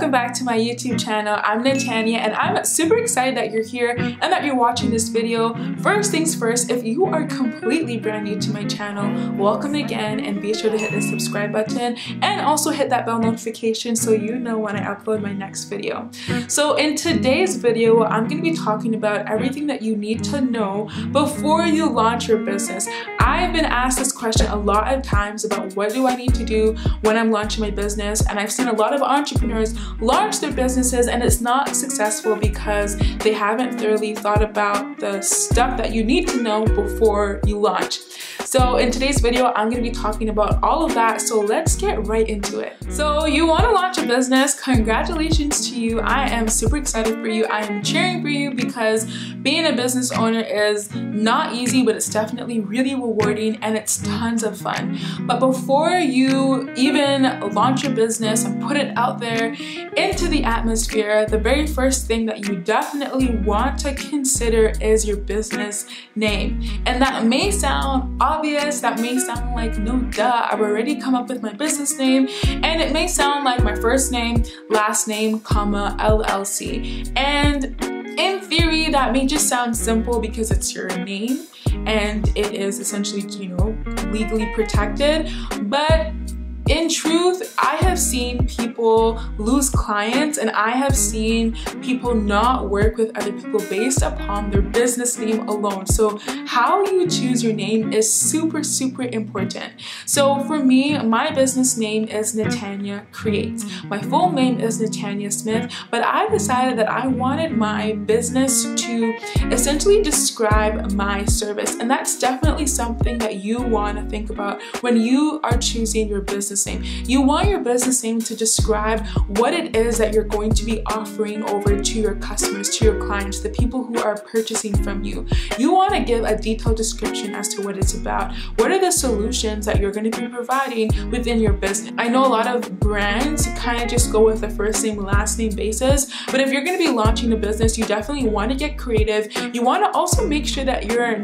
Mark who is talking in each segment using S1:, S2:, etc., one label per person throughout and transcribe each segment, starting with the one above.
S1: welcome back to my YouTube channel. I'm Natanya and I'm super excited that you're here and that you're watching this video. First things first, if you are completely brand new to my channel, welcome again, and be sure to hit the subscribe button and also hit that bell notification so you know when I upload my next video. So in today's video, I'm going to be talking about everything that you need to know before you launch your business. I've been asked this question a lot of times about what do I need to do when I'm launching my business, and I've seen a lot of entrepreneurs launch their businesses and it's not successful because they haven't thoroughly thought about the stuff that you need to know before you launch. So in today's video, I'm going to be talking about all of that, so let's get right into it. So you want to launch a business, congratulations to you. I am super excited for you. I am cheering for you because being a business owner is not easy, but it's definitely really rewarding and it's tons of fun. But before you even launch your business and put it out there into the atmosphere, the very first thing that you definitely want to consider is your business name. And that may sound obvious, that may sound like, no duh, I've already come up with my business name, and it may sound like my first name, last name, comma, LLC. And in theory, that may just sound simple because it's your name and it is essentially, you know, legally protected. But in truth, I have seen people lose clients and I have seen people not work with other people based upon their business name alone. So how you choose your name is super, super important. So for me, my business name is Natanya Creates. My full name is Natanya Smith, but I decided that I wanted my business to essentially describe my service. And that's definitely something that you want to think about when you are choosing your business name. You want your business name to describe what it is that you're going to be offering over to your customers, to your clients, the people who are purchasing from you. You want to give a detailed description as to what it's about. What are the solutions that you're going to be providing within your business? I know a lot of brands kind of just go with the first name, last name basis, but if you're going to be launching a business, you definitely want to get creative. You want to also make sure that your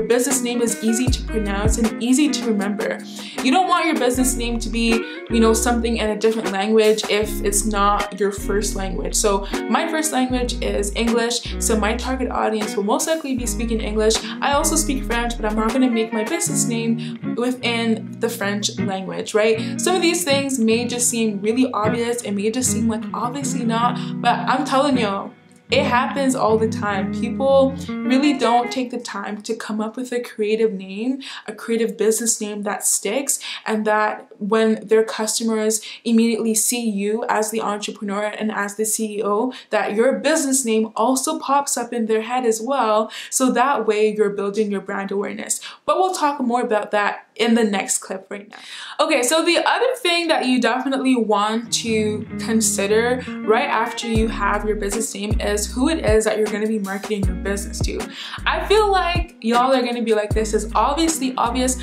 S1: business name is easy to pronounce and easy to remember. You don't want your business name to be, you know, something in a different language if it's not your first language. So my first language is English, so my target audience will most likely be speaking English. I also speak French, but I'm not going to make my business name within the French language, right? Some of these things may just seem really obvious, it may just seem like obviously not, but I'm telling you, it happens all the time. People really don't take the time to come up with a creative name, a creative business name that sticks, and that when their customers immediately see you as the entrepreneur and as the CEO, that your business name also pops up in their head as well. So that way you're building your brand awareness. But we'll talk more about that in the next clip right now. Okay, so the other thing that you definitely want to consider right after you have your business name is who it is that you're going to be marketing your business to. I feel like y'all are going to be like, this is obviously obvious,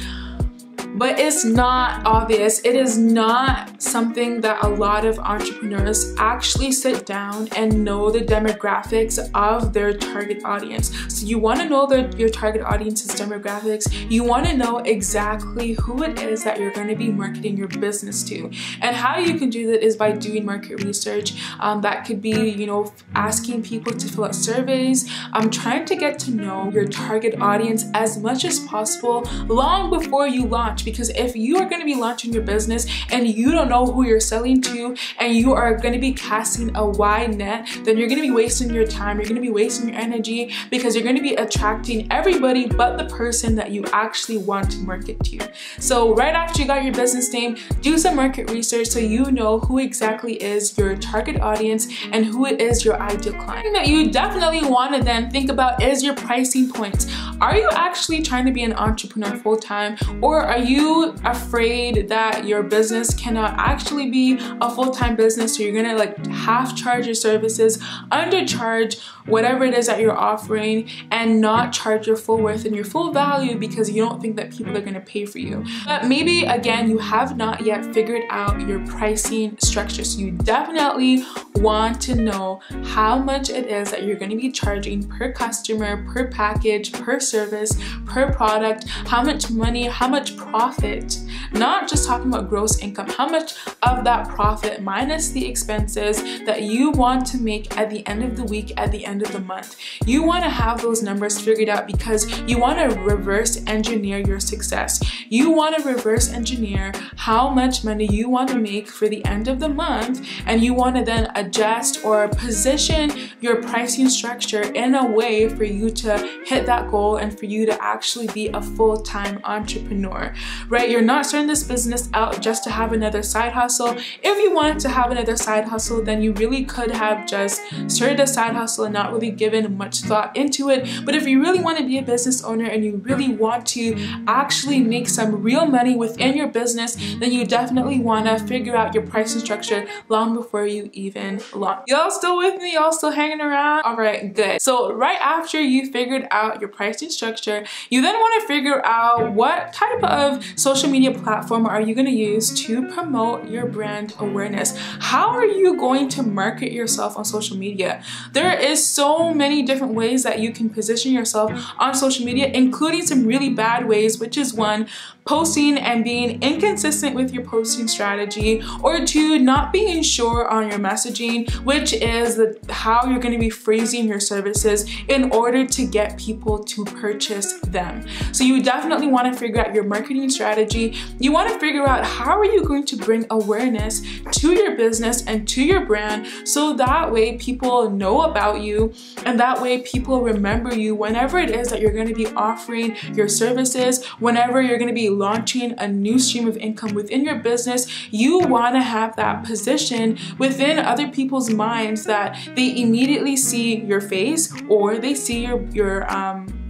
S1: but it's not obvious. It is not something that a lot of entrepreneurs actually sit down and know the demographics of their target audience. So you want to know your target audience's demographics. You want to know exactly who it is that you're going to be marketing your business to. And how you can do that is by doing market research. That could be, you know, asking people to fill out surveys. Trying to get to know your target audience as much as possible long before you launch. Because if you are going to be launching your business and you don't know who you're selling to and you are going to be casting a wide net, then you're going to be wasting your time, you're going to be wasting your energy, because you're going to be attracting everybody but the person that you actually want to market to. So right after you got your business name, do some market research so you know who exactly is your target audience and who it is your ideal client. That you definitely want to then think about is your pricing points. Are you actually trying to be an entrepreneur full-time, or are you afraid that your business cannot actually be a full-time business, so you're gonna like half charge your services, undercharge whatever it is that you're offering, and not charge your full worth and your full value because you don't think that people are gonna pay for you? But maybe again, you have not yet figured out your pricing structure, so you definitely want to know how much it is that you're gonna be charging per customer, per package, per service, service, per product, how much money, how much profit, not just talking about gross income, how much of that profit minus the expenses that you want to make at the end of the week, at the end of the month. You want to have those numbers figured out because you want to reverse engineer your success. You want to reverse engineer how much money you want to make for the end of the month, and you want to then adjust or position your pricing structure in a way for you to hit that goal and for you to actually be a full-time entrepreneur, right? You're not starting this business out just to have another side hustle. If you wanted to have another side hustle, then you really could have just started a side hustle and not really given much thought into it. But if you really want to be a business owner and you really want to actually make some real money within your business, then you definitely want to figure out your pricing structure long before you even launch. Y'all still with me? Y'all still hanging around? All right, good. So right after you figured out your pricing structure, you then want to figure out what type of social media platform are you going to use to promote your brand awareness. How are you going to market yourself on social media? There is so many different ways that you can position yourself on social media, including some really bad ways, which is one, posting and being inconsistent with your posting strategy, or two, not being sure on your messaging, which is how you're going to be phrasing your services in order to get people to purchase them. So you definitely want to figure out your marketing strategy. You want to figure out how are you going to bring awareness to your business and to your brand, so that way people know about you and that way people remember you whenever it is that you're going to be offering your services, whenever you're going to be launching a new stream of income within your business. You want to have that position within other people's minds that they immediately see your face or they see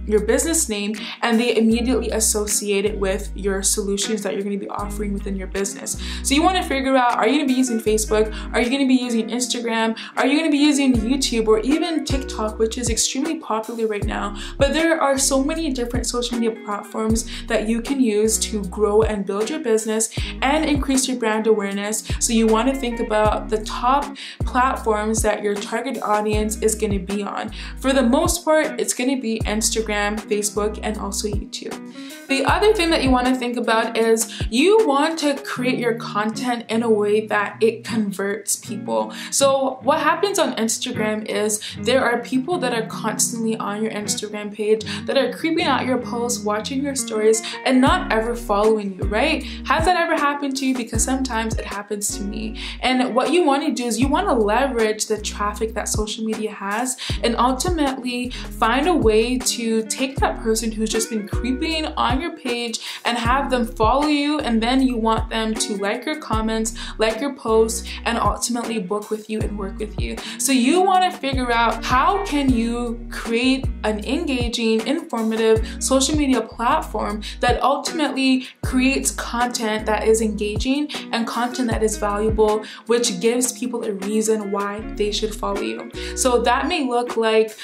S1: your business name and they immediately associate it with your solutions that you're going to be offering within your business. So you want to figure out, are you going to be using Facebook? Are you going to be using Instagram? Are you going to be using YouTube or even TikTok, which is extremely popular right now? But there are so many different social media platforms that you can use to grow and build your business and increase your brand awareness. So you want to think about the top platforms that your target audience is going to be on. For the most part, it's going to be Instagram, Facebook, and also YouTube. The other thing that you want to think about is you want to create your content in a way that it converts people. So what happens on Instagram is there are people that are constantly on your Instagram page that are creeping out your posts, watching your stories, and not ever following you, right? Has that ever happened to you? Because sometimes it happens to me. And what you want to do is you want to leverage the traffic that social media has and ultimately find a way to take that person who's just been creeping on your page and have them follow you, and then you want them to like your comments, like your posts, and ultimately book with you and work with you. So you want to figure out how can you create an engaging, informative social media platform that ultimately creates content that is engaging and content that is valuable, which gives people a reason why they should follow you. So that may look like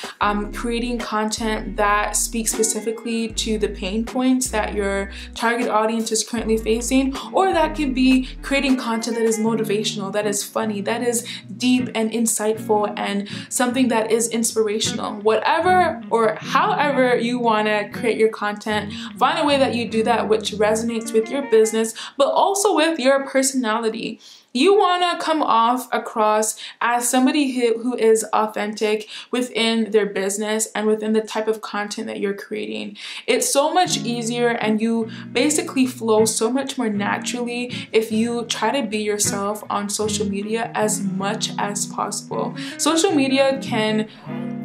S1: creating content that speaks specifically to the pain points that your target audience is currently facing, or that could be creating content that is motivational, that is funny, that is deep and insightful, and something that is inspirational. Whatever or however you want to create your content, find a way that you do that which resonates with your business, but also with your personality. You want to come off across as somebody who is authentic within their business and within the type of content that you're creating. It's so much easier and you basically flow so much more naturally if you try to be yourself on social media as much as possible. Social media can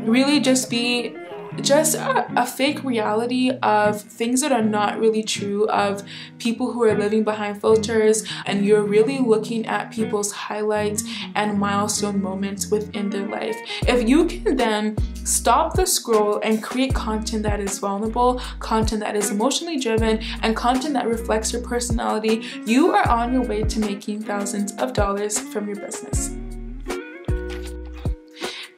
S1: really just be a fake reality of things that are not really true, of people who are living behind filters, and you're really looking at people's highlights and milestone moments within their life. If you can then stop the scroll and create content that is vulnerable, content that is emotionally driven, and content that reflects your personality, you are on your way to making thousands of dollars from your business.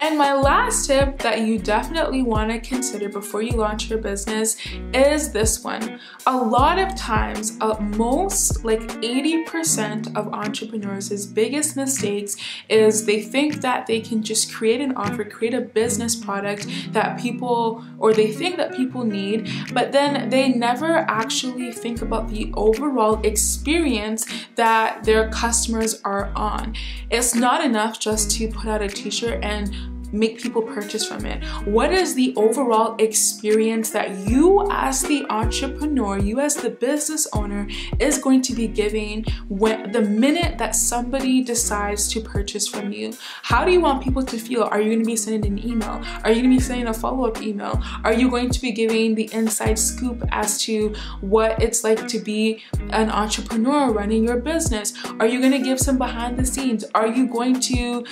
S1: And my last tip that you definitely want to consider before you launch your business is this one. A lot of times, most like 80% of entrepreneurs' biggest mistakes is they think that they can just create an offer, create a business product that people, or they think that people need, but then they never actually think about the overall experience that their customers are on. It's not enough just to put out a t-shirt and make people purchase from it. What is the overall experience that you as the entrepreneur, you as the business owner is going to be giving when the minute that somebody decides to purchase from you? How do you want people to feel? Are you going to be sending an email? Are you going to be sending a follow-up email? Are you going to be giving the inside scoop as to what it's like to be an entrepreneur running your business? Are you going to give some behind the scenes? Are you going to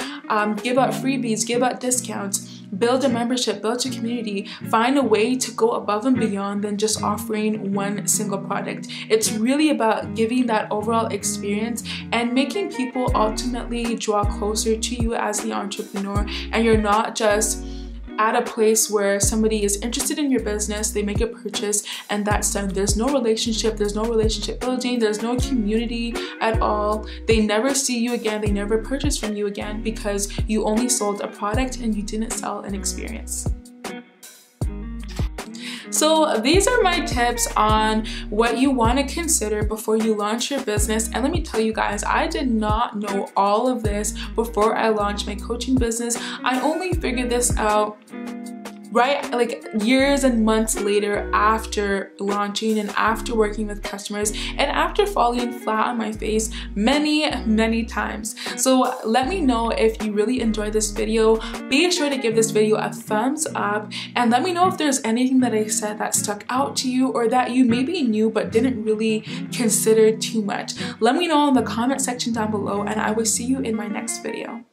S1: give out freebies, give out discounts, build a membership, build a community, find a way to go above and beyond than just offering one single product? It's really about giving that overall experience and making people ultimately draw closer to you as the entrepreneur, and you're not just at a place where somebody is interested in your business, they make a purchase, and that's done. There's no relationship building, there's no community at all. They never see you again, they never purchase from you again because you only sold a product and you didn't sell an experience. So these are my tips on what you want to consider before you launch your business. And let me tell you guys, I did not know all of this before I launched my coaching business. I only figured this out right like years and months later, after launching and after working with customers and after falling flat on my face many times. So let me know if you really enjoyed this video. Be sure to give this video a thumbs up and let me know if there's anything that I said that stuck out to you or that you maybe knew but didn't really consider too much. Let me know in the comment section down below, and I will see you in my next video.